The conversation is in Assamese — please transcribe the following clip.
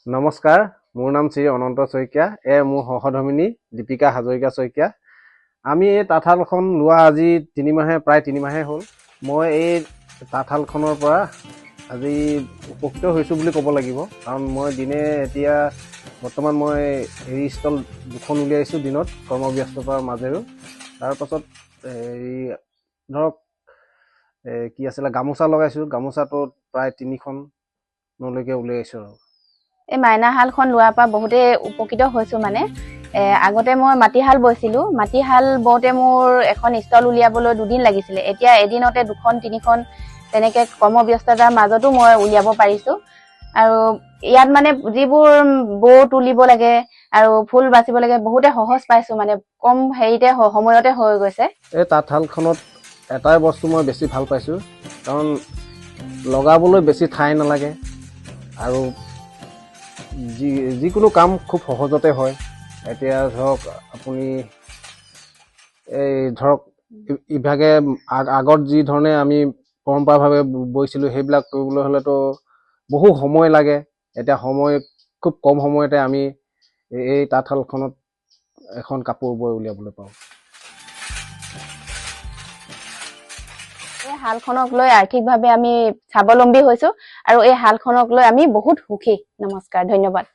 নমস্কাৰ, মোৰ নাম শ্ৰী অনন্ত শইকীয়া। মোৰ সহধৰ্মিনী দীপিকা হাজৰিকা শইকীয়া। আমি এই তাঁতশালখন লোৱা আজি প্ৰায় 3 মাহে হ'ল। মই এই তাঁতশালখনৰ পৰা আজি উপকৃত হৈছোঁ বুলি ক'ব লাগিব। কাৰণ মই এতিয়া বৰ্তমান মই এৰী ষ্টল 2খন উলিয়াইছোঁ দিনত কৰ্মব্যস্ততাৰ মাজেৰেও। তাৰপাছত ধৰক কি আছিলে গামোচা লগাইছোঁ। গামোচাটো প্ৰায় 3খনলৈকে উলিয়াইছোঁ আৰু। এই মাইনাশালখন লোৱাৰ পৰা বহুতেই উপকৃত হৈছোঁ মানে। আগতে মই মাটিশাল বৈছিলোঁ। মাটিশাল বওঁতে মোৰ এখন ষ্টল উলিয়াবলৈ 2 দিন লাগিছিলে। এতিয়া এদিনতে 2খন 3খন তেনেকৈ কৰ্মব্যস্ততাৰ মাজতো মই উলিয়াব পাৰিছোঁ। আৰু ইয়াত মানে যিবোৰ বৌ তুলিব লাগে আৰু ফুল বাচিব লাগে বহুতে সহজ পাইছোঁ, মানে কম সময়তে হৈ গৈছে। এই তাঁতশালখনত এটাই বস্তু মই বেছি ভাল পাইছোঁ, কাৰণ লগাবলৈ বেছি ঠাই নালাগে আৰু যিকোনো কাম খুব সহজতে হয়। এতিয়া ধৰক আপুনি ইভাগে আগত যি ধৰণে আমি পৰম্পৰাভাৱে বৈছিলোঁ সেইবিলাক কৰিবলৈ হ'লেতো বহু সময় লাগে। এতিয়া খুব কম সময়তে আমি এই তাঁতশালখনত এখন কাপোৰ বৈ উলিয়াবলৈ পাওঁ। এই শালখনক লৈ আৰ্থিকভাৱে আমি স্বাৱলম্বী হৈছোঁ আৰু এই শালখনক লৈ আমি বহুত সুখী। নমস্কাৰ, ধন্যবাদ।